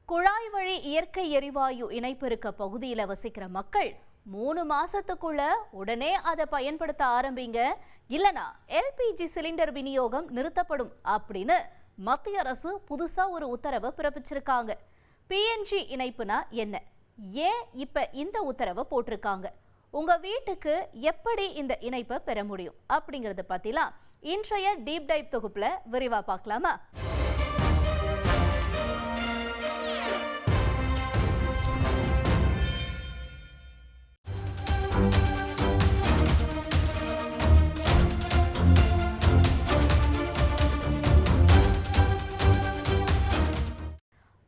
குழாய் வழி இயற்கை எரிவாயு இணைப்பு இருக்க பகுதியில் வசிக்கிற மக்கள் 3 மாசத்துக்குள்ள உடனே அதை பயன்படுத்த ஆரம்பிங்க, இல்லனா எல்பிஜி சிலிண்டர் விநியோகம் நிறுத்தப்படும் அப்படின்னு மத்திய அரசு புதுசா ஒரு உத்தரவை பிறப்பிச்சிருக்காங்க. பிஎன்ஜி இணைப்புனா என்ன, ஏன் இப்ப இந்த உத்தரவை போட்டிருக்காங்க, உங்க வீட்டுக்கு எப்படி இந்த இணைப்பை பெற முடியும் அப்படிங்கறத பத்திலாம் இன்றைய டீப் டைவ் தொகுப்புல விரிவா பார்க்கலாமா?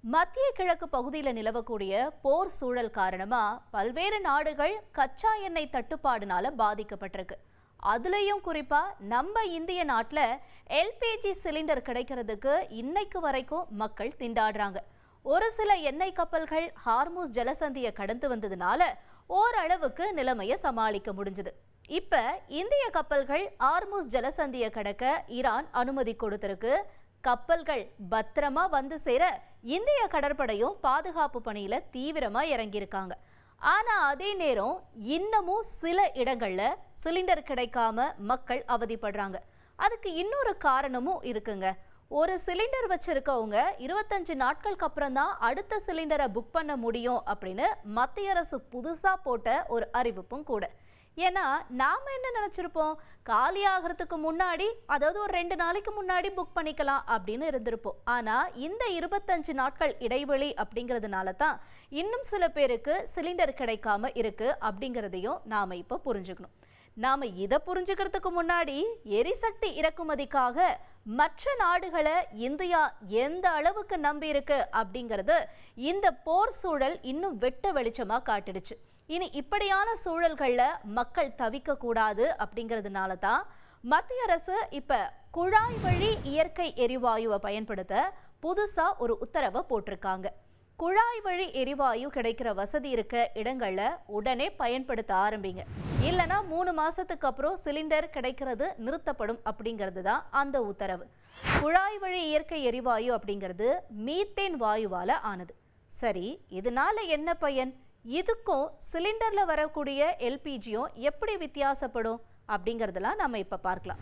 மத்திய கிழக்கு பகுதியில் நிலவக்கூடிய போர் சூழல் காரணமா பல்வேறு நாடுகள் கச்சா எண்ணெய் தட்டுப்பாடுனால பாதிக்கப்பட்டிருக்கு. அதுலயும் குறிப்பா நம்ம இந்திய நாட்டில் எல்பிஜி சிலிண்டர் கிடைக்கிறதுக்கு இன்னைக்கு வரைக்கும் மக்கள் திண்டாடுறாங்க. ஒரு சில எண்ணெய் கப்பல்கள் ஹார்முஸ் ஜலசந்தியை கடந்து வந்ததுனால ஓரளவுக்கு நிலைமையை சமாளிக்க முடிஞ்சது. இப்ப இந்திய கப்பல்கள் ஹார்முஸ் ஜலசந்தியை கடக்க ஈரான் அனுமதி கொடுத்திருக்கு. கப்பல்கள் பத்திரமா வந்து சேர இந்திய கடற்படையும் பாதுகாப்பு பணியில தீவிரமா இறங்கியிருக்காங்க. ஆனா அதே நேரம் இன்னமும் சில இடங்கள்ல சிலிண்டர் கிடைக்காம மக்கள் அவதிப்படுறாங்க. அதுக்கு இன்னொரு காரணமும் இருக்குங்க. ஒரு சிலிண்டர் வச்சிருக்கவங்க 25 நாட்களுக்கு அப்புறம் தான் அடுத்த சிலிண்டரை புக் பண்ண முடியும் அப்படின்னு மத்திய அரசு புதுசா போட்ட ஒரு அறிவிப்பும் கூட. ஏன்னா நாம என்ன நினைச்சிருப்போம், காலி ஆகிறதுக்கு முன்னாடி, அதாவது ஒரு 2 நாளைக்கு முன்னாடி புக் பண்ணிக்கலாம் அப்படின்னு இருந்திருப்போம். ஆனா இந்த 25 நாட்கள் இடைவெளி அப்படிங்கிறதுனால தான் இன்னும் சில பேருக்கு சிலிண்டர் கிடைக்காம இருக்கு அப்படிங்கிறதையும் நாம இப்ப புரிஞ்சுக்கணும். நாம இதை புரிஞ்சுக்கிறதுக்கு முன்னாடி எரிசக்தி இறக்குமதிக்காக மற்ற நாடுகளை இந்தியா எந்த அளவுக்கு நம்பி இருக்கு அப்படிங்கிறது இந்த போர் சூழல் இன்னும் வெட்ட வெளிச்சமா காட்டிடுச்சு. இனி இப்படியான சூழல்கள்ல மக்கள் தவிக்க கூடாது அப்படிங்கிறதுனால தான் மத்திய அரசு இப்ப குழாய் வழி இயற்கை எரிவாயுவை பயன்படுத்த புதுசா ஒரு உத்தரவை போட்டிருக்காங்க. குழாய் வழி எரிவாயு கிடைக்கிற வசதி இருக்க இடங்கள்ல உடனே பயன்படுத்த ஆரம்பிங்க, இல்லைன்னா 3 மாசத்துக்கு அப்புறம் சிலிண்டர் கிடைக்கிறது நிறுத்தப்படும் அப்படிங்கிறது தான் அந்த உத்தரவு. குழாய் வழி இயற்கை எரிவாயு அப்படிங்கிறது மீத்தேன் வாயுவால ஆனது. சரி, இதனால என்ன பயன்? இதுக்கும் சிலிண்டர்ல வரக்கூடிய எல்பிஜியும் எப்படி வித்தியாசப்படும் அப்படிங்கறதெல்லாம் நம்ம இப்ப பார்க்கலாம்.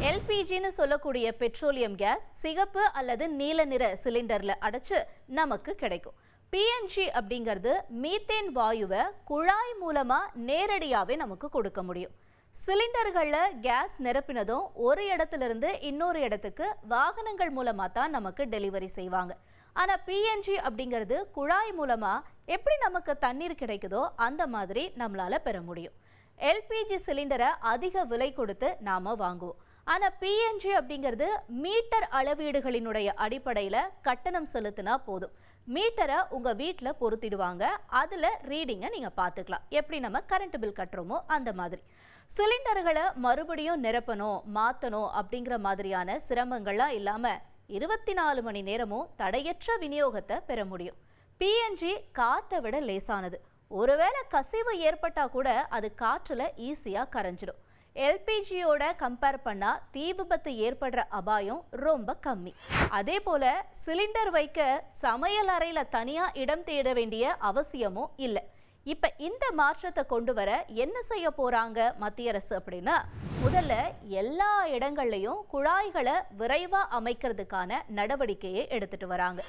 எல்பிஜின்னு சொல்லக்கூடிய பெட்ரோலியம் கேஸ் சிகப்பு அல்லது நீல நிற சிலிண்டர்ல அடைச்சு நமக்கு கிடைக்கும். பிஎன்ஜி அப்படிங்கிறது மீத்தேன் வாயுவை குழாய் மூலமா நேரடியாவே நமக்கு கொடுக்க முடியும். சிலிண்டர்கள்ல கேஸ் நிரப்பினதும் ஒரு இடத்துல இருந்து இன்னொரு இடத்துக்கு வாகனங்கள் மூலமா தான் நமக்கு டெலிவரி செய்வாங்க. ஆனா பிஎன்ஜி அப்படிங்கிறது குழாய் மூலமா எப்படி நமக்கு தண்ணீர் கிடைக்குதோ அந்த மாதிரி நம்மளால பெற முடியும். எல்பிஜி சிலிண்டரை அதிக விலை கொடுத்து நாம வாங்குவோம். ஆனா பிஎன்ஜி அப்படிங்கிறது மீட்டர் அளவீடுகளினுடைய அடிப்படையில கட்டணம் செலுத்தினா போதும். மீட்டரை உங்க வீட்டில் பொருத்திடுவாங்க, அதுல ரீடிங்கை நீங்க பார்த்துக்கலாம். எப்படி நம்ம கரண்ட் பில் கட்டுறோமோ அந்த மாதிரி. சிலிண்டர்களை மறுபடியும் நிரப்பணும், மாத்தணும் அப்படிங்கிற மாதிரியான சிரமங்கள்லாம் இல்லாம 24 மணி நேரமும் தடையற்ற விநியோகத்தை பெற முடியும். பிஎன்ஜி காற்றை விட லேசானது. ஒருவேளை கசிவு ஏற்பட்டா கூட அது காற்றுல ஈஸியா கரைஞ்சிடும். எல்பிஜியோட கம்பேர் பண்ணா தீ விபத்து ஏற்படுற அபாயம் ரொம்ப கம்மி. அதே போல சிலிண்டர் வைக்க சமையல் அறையில தனியா இடம் தேட வேண்டிய அவசியமும் இல்லை. இப்ப இந்த மாற்றத்தை கொண்டு வர என்ன செய்ய போறாங்க மத்திய அரசு அப்படின்னா, முதல்ல எல்லா இடங்கள்லயும் குழாய்களை விரைவா அமைக்கிறதுக்கான நடவடிக்கையை எடுத்துட்டு வராங்க.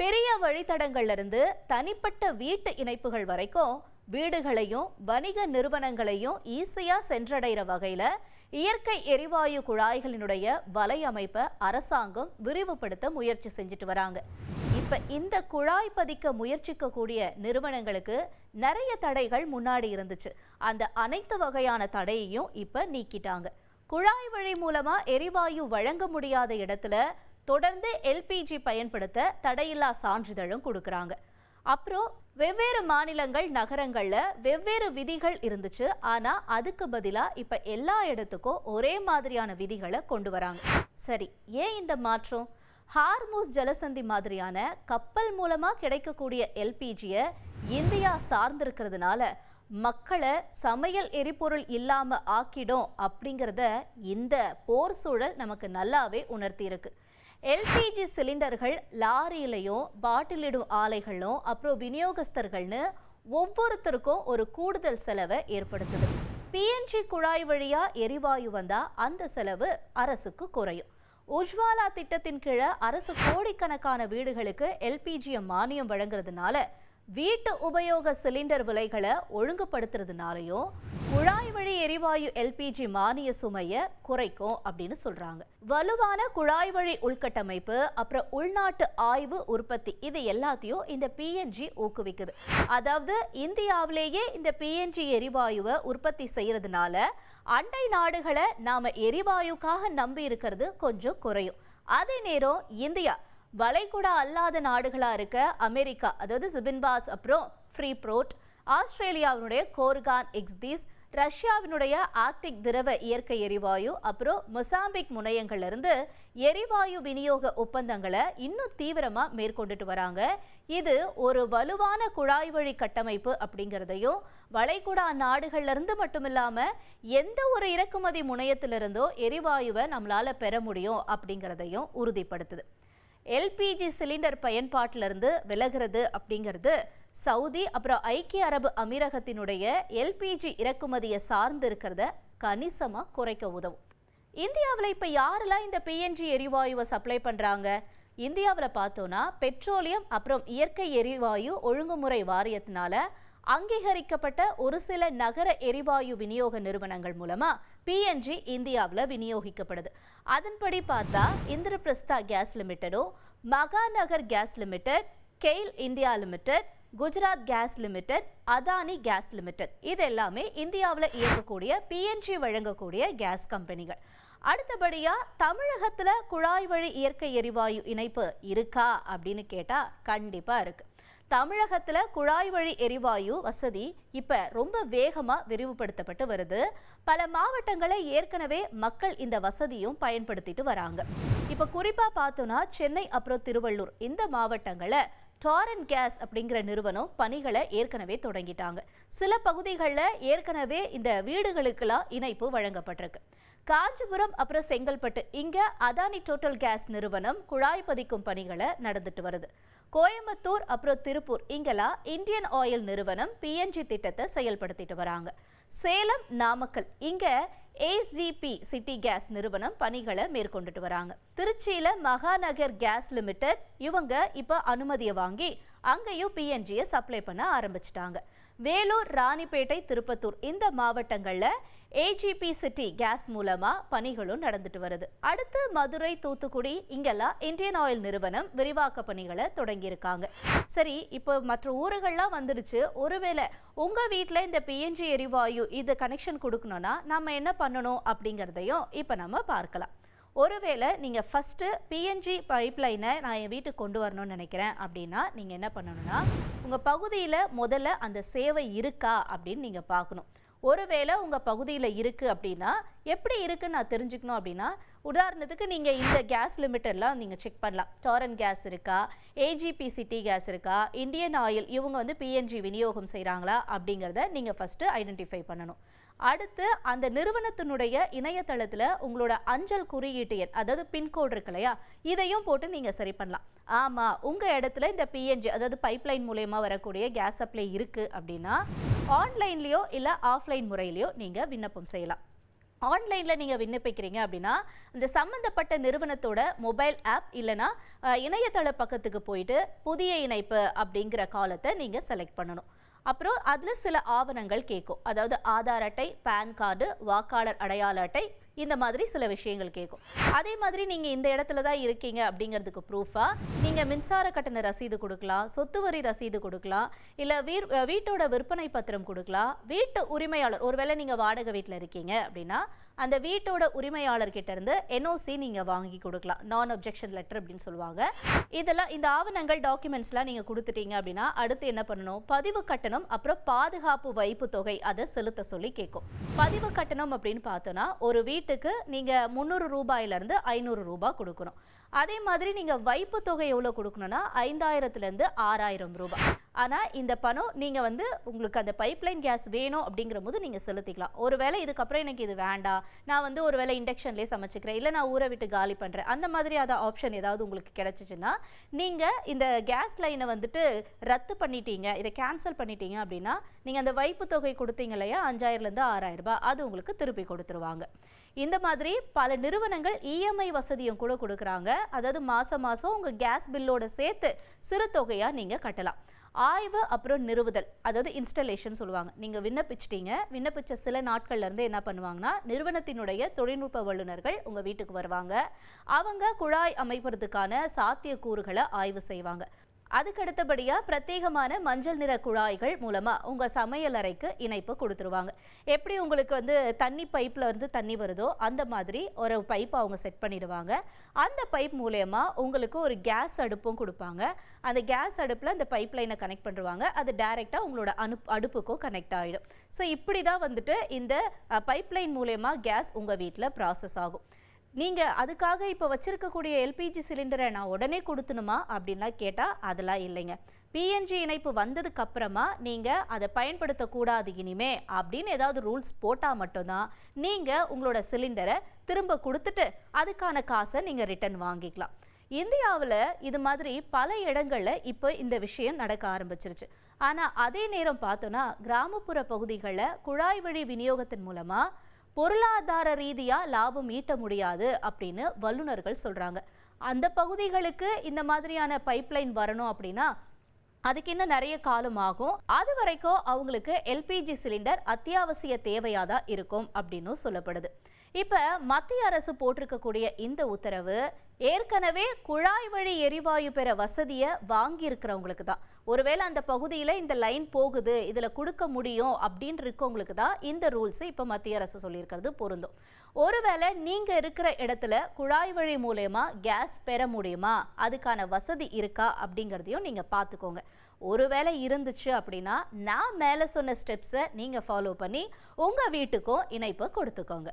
பெரிய வழித்தடங்கள்ல இருந்து தனிப்பட்ட வீட்டு இணைப்புகள் வரைக்கும் வீடுகளையும் வணிக நிறுவனங்களையும் ஈஸியா சென்றடைகிற வகையில இயற்கை எரிவாயு குழாய்களினுடைய வலையமைப்பை அரசாங்கம் விரிவுபடுத்த முயற்சி செஞ்சுட்டு வராங்க. இப்ப இந்த குழாய் பதிக்க முயற்சிக்க கூடிய நிறுவனங்களுக்கு நிறைய தடைகள் முன்னாடி இருந்துச்சு. அந்த அனைத்து வகையான தடையையும் இப்ப நீக்கிட்டாங்க. குழாய் வழி மூலமா எரிவாயு வழங்க முடியாத இடத்துல தொடர்ந்து எல்பிஜி பயன்படுத்த தடையில்லா சான்றிதழும் கொடுக்கறாங்க. அப்புறம் வெவ்வேறு மாநிலங்கள் நகரங்கள்ல வெவ்வேறு விதிகள் இருந்துச்சு. ஆனா அதுக்கு பதிலா இப்ப எல்லா இடத்துக்கும் ஒரே மாதிரியான விதிகளை கொண்டு வராங்க. சரி, ஏன் இந்த மாற்றம்? ஹார்முஸ் ஜலசந்தி மாதிரியான கப்பல் மூலமா கிடைக்கக்கூடிய எல்பிஜியை இந்தியா சார்ந்திருக்கிறதுனால மக்களை சமையல் எரிபொருள் இல்லாம ஆக்கிடும் அப்படிங்கிறத இந்த போர் சூழல் நமக்கு நல்லாவே உணர்த்தி இருக்கு. எல்பிஜி சிலிண்டர்கள் லாரியிலையும் பாட்டிலிடும் ஆலைகளும் அப்புறம் விநியோகஸ்தர்கள்னு ஒவ்வொருத்தருக்கும் ஒரு கூடுதல் செலவை ஏற்படுத்துது. பிஎன்ஜி குழாய் வழியா எரிவாயு வந்தா அந்த செலவு அரசுக்கு குறையும். உஜ்வாலா திட்டத்தின் கீழே அரசு கோடிக்கணக்கான வீடுகளுக்கு எல்பிஜி மானியம் வழங்குறதுனால வீட்டு உபயோக சிலிண்டர் விலைகளை ஒழுங்குபடுத்துறதுனாலையும் குழாய் வழி எரிவாயு எல்பிஜி மானிய சுமையை குறைக்கும் அப்படின்னு சொல்றாங்க. வலுவான குழாய் வழி உள்கட்டமைப்பு, அப்புறம் உள்நாட்டு ஆய்வு உற்பத்தி, இது எல்லாத்தையும் இந்த பிஎன்ஜி ஊக்குவிக்குது. அதாவது இந்தியாவிலேயே இந்த பிஎன்ஜி எரிவாயுவை உற்பத்தி செய்யறதுனால அண்டை நாடுகளை நாம எரிவாயுக்காக நம்பி இருக்கிறது கொஞ்சம் குறையும். அதே நேரம் இந்தியா வளைகுடா அல்லாத நாடுகளா இருக்க அமெரிக்கா, அதாவது சிபின்பாஸ், அப்புறம் ஃப்ரீப்ரோட், ஆஸ்திரேலியாவினுடைய கோர்கான் எக்ஸ்தீஸ், ரஷ்யாவினுடைய ஆர்க்டிக் திரவ இயற்கை எரிவாயு, அப்புறம் மொசாம்பிக் முனையங்கள்ல இருந்து எரிவாயு விநியோக ஒப்பந்தங்களை இன்னும் தீவிரமா மேற்கொண்டுட்டு வராங்க. இது ஒரு வலுவான குழாய் வழி கட்டமைப்பு அப்படிங்கிறதையும், வளைகுடா நாடுகள்ல இருந்து மட்டுமில்லாம எந்த ஒரு இறக்குமதி முனையத்திலிருந்தோ எரிவாயுவை நம்மளால பெற முடியும் அப்படிங்கிறதையும் உறுதிப்படுத்துது. எல்பிஜி சிலிண்டர் பயன்பாட்டிலிருந்து விலகிறது அப்படிங்கிறது சவுதி அப்புறம் ஐக்கிய அரபு அமீரகத்தினுடைய எல்பிஜி இறக்குமதியை சார்ந்து இருக்கிறத கணிசமாக குறைக்க உதவும். இந்தியாவில் இப்போ யாரெல்லாம் இந்த பிஎன்ஜி எரிவாயுவை சப்ளை பண்ணுறாங்க? இந்தியாவில் பார்த்தோன்னா பெட்ரோலியம் அப்புறம் இயற்கை எரிவாயு ஒழுங்குமுறை வாரியத்தினால அங்கீகரிக்கப்பட்ட ஒரு சில நகர எரிவாயு விநியோக நிறுவனங்கள் மூலமா பிஎன்ஜி இந்தியாவில் விநியோகிக்கப்படுது. அதன்படி பார்த்தா இந்திரபிரஸ்தா கேஸ் லிமிடெடும், Mahanagar gas limited, GAIL India limited, Gujarat gas limited, Adani gas limited, இது எல்லாமே இந்தியாவில் இயங்கக்கூடிய பிஎன்ஜி வழங்கக்கூடிய கேஸ் கம்பெனிகள். அடுத்தபடியா தமிழகத்துல குழாய் வழி இயற்கை எரிவாயு இணைப்பு இருக்கா அப்படின்னு கேட்டா கண்டிப்பா இருக்கு. தமிழகத்துல குழாய் வழி எரிவாயு வசதி இப்ப ரொம்ப வேகமா விரிவுபடுத்தப்பட்டு வருது. பல மாவட்டங்களை ஏற்கனவே மக்கள் இந்த வசதியும் பயன்படுத்திட்டு வராங்க. இப்ப குறிப்பா பார்த்தோம்னா சென்னை அப்புறம் திருவள்ளூர் இந்த மாவட்டங்களை டாரண்ட் கேஸ் அப்படிங்கிற நிறுவனம் பணிகளை ஏற்கனவே தொடங்கிட்டாங்க. சில பகுதிகளில் ஏற்கனவே இந்த வீடுகளுக்கெல்லாம் இணைப்பு வழங்கப்பட்டிருக்கு. காஞ்சிபுரம் அப்புறம் செங்கல்பட்டு இங்க அதானி டோட்டல் கேஸ் நிறுவனம் குழாய் பதிக்கும் பணிகளை நடந்துட்டு வருது. கோயம்புத்தூர் அப்புறம் திருப்பூர் இங்கெல்லாம் இந்தியன் ஆயில் நிறுவனம் பிஎன்ஜி திட்டத்தை செயல்படுத்திட்டு வராங்க. சேலம், நாமக்கல் இங்க ஏஎஸ்ஜிபி சிட்டி கேஸ் நிறுவனம் பணிகளை மேற்கொண்டுட்டு வராங்க. திருச்சியில மகாநகர் கேஸ் லிமிடெட் இவங்க இப்ப அனுமதியை வாங்கி அங்கேயும் பிஎன்ஜியை சப்ளை பண்ண ஆரம்பிச்சிட்டாங்க. வேலூர், ராணிப்பேட்டை, திருப்பத்தூர் இந்த மாவட்டங்கள்ல ஏஜிபி சிட்டி கேஸ் மூலமா பணிகளும் நடந்துட்டு வருது. அடுத்து மதுரை, தூத்துக்குடி இங்கெல்லாம் இந்தியன் ஆயில் நிறுவனம் விரிவாக்க பணிகளை தொடங்கியிருக்காங்க. சரி, இப்போ மற்ற ஊர்கள்லாம் வந்துடுச்சு. ஒருவேளை உங்க வீட்டில் இந்த பிஎன்ஜி எரிவாயு இது கனெக்ஷன் கொடுக்கணும்னா நம்ம என்ன பண்ணணும் அப்படிங்கிறதையும் இப்போ நம்ம பார்க்கலாம். ஒருவேளை நீங்கள் ஃபஸ்ட்டு பிஎன்ஜி பைப்லைனை நான் என் வீட்டுக்கு கொண்டு வரணும்னு நினைக்கிறேன் அப்படின்னா நீங்கள் என்ன பண்ணணும்னா உங்கள் பகுதியில் முதல்ல அந்த சேவை இருக்கா அப்படின்னு நீங்கள் பார்க்கணும். ஒருவேளை உங்கள் பகுதியில் இருக்குது அப்படின்னா எப்படி இருக்குன்னு நான் தெரிஞ்சுக்கணும் அப்படின்னா உதாரணத்துக்கு நீங்கள் இந்த கேஸ் லிமிட்டெல்லாம் நீங்கள் செக் பண்ணலாம். டாரண்ட் கேஸ் இருக்கா, ஏஜிபி சிட்டி கேஸ் இருக்கா, இந்தியன் ஆயில் இவங்க வந்து பிஎன்ஜி விநியோகம் செய்கிறாங்களா அப்படிங்கிறத நீங்கள் ஃபஸ்ட்டு ஐடென்டிஃபை பண்ணணும். அடுத்து அந்த நிறுவனத்தினுடைய இணையதளத்தில் உங்களோட அஞ்சல் குறியீட்டு எண், அதாவது பின்கோடு இருக்கு இல்லையா, இதையும் போட்டு நீங்கள் சரி பண்ணலாம். ஆமாம், உங்கள் இடத்துல இந்த பிஎன்ஜி அதாவது பைப்லைன் மூலயமா வரக்கூடிய கேஸ் சப்ளை இருக்குது அப்படின்னா ஆன்லைன்லேயோ இல்லை ஆஃப்லைன் முறையிலையோ நீங்கள் விண்ணப்பம் செய்யலாம். ஆன்லைனில் நீங்கள் விண்ணப்பிக்கிறீங்க அப்படின்னா இந்த சம்மந்தப்பட்ட நிறுவனத்தோட மொபைல் ஆப் இல்லைனா இணையதள பக்கத்துக்கு போயிட்டு புதிய இணைப்பு அப்படிங்கிற காலத்தை நீங்கள் செலக்ட் பண்ணணும். அப்புறம் அதில் சில ஆவணங்கள் கேட்கும். அதாவது ஆதார் அட்டை, பேன் கார்டு, வாக்காளர் அடையாள அட்டை, இந்த மாதிரி சில விஷயங்கள் கேட்கும். அதே மாதிரி நீங்கள் இந்த இடத்துல தான் இருக்கீங்க அப்படிங்கிறதுக்கு ப்ரூஃபாக நீங்கள் மின்சார கட்டண ரசீது கொடுக்கலாம், சொத்து வரி ரசீது கொடுக்கலாம், இல்லை வீட்டோட விற்பனை பத்திரம் கொடுக்கலாம். வீட்டு உரிமையாளர், ஒருவேளை நீங்கள் வாடகை வீட்டில் இருக்கீங்க அப்படின்னா அந்த வீட்டோட உரிமையாளர்கிட்ட இருந்து என்ஓசி நீங்கள் வாங்கி கொடுக்கலாம். நான் அப்ஜெக்ஷன் லெட்டர் அப்படின்னு சொல்லுவாங்க. இதெல்லாம் இந்த ஆவணங்கள் டாக்குமெண்ட்ஸ்லாம் நீங்கள் கொடுத்துட்டீங்க அப்படின்னா அடுத்து என்ன பண்ணணும், பதிவு கட்டணம் அப்புறம் பாதுகாப்பு வைப்பு தொகை அதை செலுத்த சொல்லி கேட்கும். பதிவு கட்டணம் அப்படின்னு பார்த்தோன்னா ஒரு வீட்டுக்கு நீங்கள் 300 ரூபாயிலிருந்து 500 ரூபாய் கொடுக்கணும். அதே மாதிரி நீங்கள் வைப்பு தொகை எவ்வளோ கொடுக்கணும்னா 5000லேருந்து 6000 ரூபாய். ஆனால் இந்த பணம் நீங்கள் வந்து உங்களுக்கு அந்த பைப்லைன் கேஸ் வேணும் அப்படிங்கிற போது நீங்கள் செலுத்திக்கலாம். ஒருவேளை இதுக்கப்புறம் எனக்கு இது வேண்டாம், நான் வந்து ஒருவேளை இண்டக்ஷன்லேயே சமைச்சிக்கிறேன், இல்லை நான் ஊரை விட்டு காலி பண்ணுறேன், அந்த மாதிரி அதை ஆப்ஷன் ஏதாவது உங்களுக்கு கிடைச்சிச்சுன்னா நீங்கள் இந்த கேஸ் லைனை வந்துட்டு ரத்து பண்ணிட்டீங்க, இதை கேன்சல் பண்ணிட்டீங்க அப்படின்னா நீங்கள் அந்த வைப்பு தொகை கொடுத்தீங்க இல்லையா 5000லேருந்து 6000 ரூபாய், அது உங்களுக்கு திருப்பி கொடுத்துருவாங்க. இந்த மாதிரி பல நிறுவனங்கள் இஎம்ஐ வசதியும் கூட கொடுக்குறாங்க. அதாவது மாதம் மாதம் உங்கள் கேஸ் பில்லோட சேர்த்து சிறு தொகையாக நீங்கள் கட்டலாம். ஆய்வு அப்புறம் நிறுவுதல், அதாவது இன்ஸ்டலேஷன் சொல்லுவாங்க. நீங்கள் விண்ணப்பிச்சிட்டீங்க, விண்ணப்பிச்ச சில நாட்கள்ல இருந்து என்ன பண்ணுவாங்கன்னா நிறுவனத்தினுடைய தொழில்நுட்ப வல்லுநர்கள் உங்கள் வீட்டுக்கு வருவாங்க. அவங்க குழாய் அமைப்பதற்கான சாத்தியக்கூறுகளை ஆய்வு செய்வாங்க. அதுக்கு அடுத்தபடியாக பிரத்யேகமான மஞ்சள் நிற குழாய்கள் மூலமாக உங்கள் சமையல் அறைக்கு இணைப்பு கொடுத்துருவாங்க. எப்படி உங்களுக்கு வந்து தண்ணி பைப்பில் வந்து தண்ணி வருதோ அந்த மாதிரி ஒரு பைப்பை அவங்க செட் பண்ணிடுவாங்க. அந்த பைப் மூலயமா உங்களுக்கு ஒரு கேஸ் அடுப்பும் கொடுப்பாங்க. அந்த கேஸ் அடுப்பில் அந்த பைப் லைனை கனெக்ட் பண்ணுவாங்க. அது டைரெக்டாக உங்களோட அடுப்புக்கும் கனெக்ட் ஆகிடும். ஸோ இப்படி தான் வந்துட்டு இந்த பைப் லைன் மூலயமா கேஸ் உங்கள் வீட்டில் ப்ராசஸ் ஆகும். நீங்கள் அதுக்காக இப்போ வச்சிருக்கக்கூடிய எல்பிஜி சிலிண்டரை நான் உடனே கொடுத்துணுமா அப்படின்லாம் கேட்டால் அதெல்லாம் இல்லைங்க. பிஎன்ஜி இணைப்பு வந்ததுக்கு அப்புறமா நீங்கள் அதை பயன்படுத்தக்கூடாது இனிமே அப்படின்னு ஏதாவது ரூல்ஸ் போட்டால் மட்டும்தான் நீங்கள் உங்களோட சிலிண்டரை திரும்ப கொடுத்துட்டு அதுக்கான காசை நீங்கள் ரிட்டர்ன் வாங்கிக்கலாம். இந்தியாவில் இது மாதிரி பல இடங்களில் இப்போ இந்த விஷயம் நடக்க ஆரம்பிச்சிருச்சு. ஆனால் அதே நேரம் பார்த்தோன்னா கிராமப்புற பகுதிகளில் குழாய் வழி விநியோகத்தின் மூலமாக பொருளாதார ரீதியாக லாபம் ஈட்ட முடியாது அப்படின்னு வல்லுநர்கள் சொல்கிறாங்க. அந்த பகுதிகளுக்கு இந்த மாதிரியான பைப்லைன் வரணும் அப்படின்னா அதுக்கு இன்னும் நிறைய காலம் ஆகும். அது வரைக்கும் அவங்களுக்கு எல்பிஜி சிலிண்டர் அத்தியாவசிய தேவையாக தான் இருக்கும் அப்படின்னு சொல்லப்படுது. இப்போ மத்திய அரசு போட்டிருக்கக்கூடிய இந்த உத்தரவு ஏற்கனவே குழாய் வழி எரிவாயு பெற வசதியை வாங்கியிருக்கிறவங்களுக்கு தான். ஒருவேளை அந்த பகுதியில் இந்த லைன் போகுது, இதில் கொடுக்க முடியும் அப்படின்னு இருக்கவங்களுக்கு தான் இந்த ரூல்ஸை இப்போ மத்திய அரசு சொல்லியிருக்கிறது பொருந்தும். ஒருவேளை நீங்கள் இருக்கிற இடத்துல குழாய் வழி மூலயமா கேஸ் பெற முடியுமா, அதுக்கான வசதி இருக்கா அப்படிங்கிறதையும் நீங்கள் பார்த்துக்கோங்க. ஒருவேளை இருந்துச்சு அப்படின்னா நான் மேலே சொன்ன ஸ்டெப்ஸை நீங்கள் ஃபாலோ பண்ணி உங்கள் வீட்டுக்கும் இணைப்பை கொடுத்துக்கோங்க.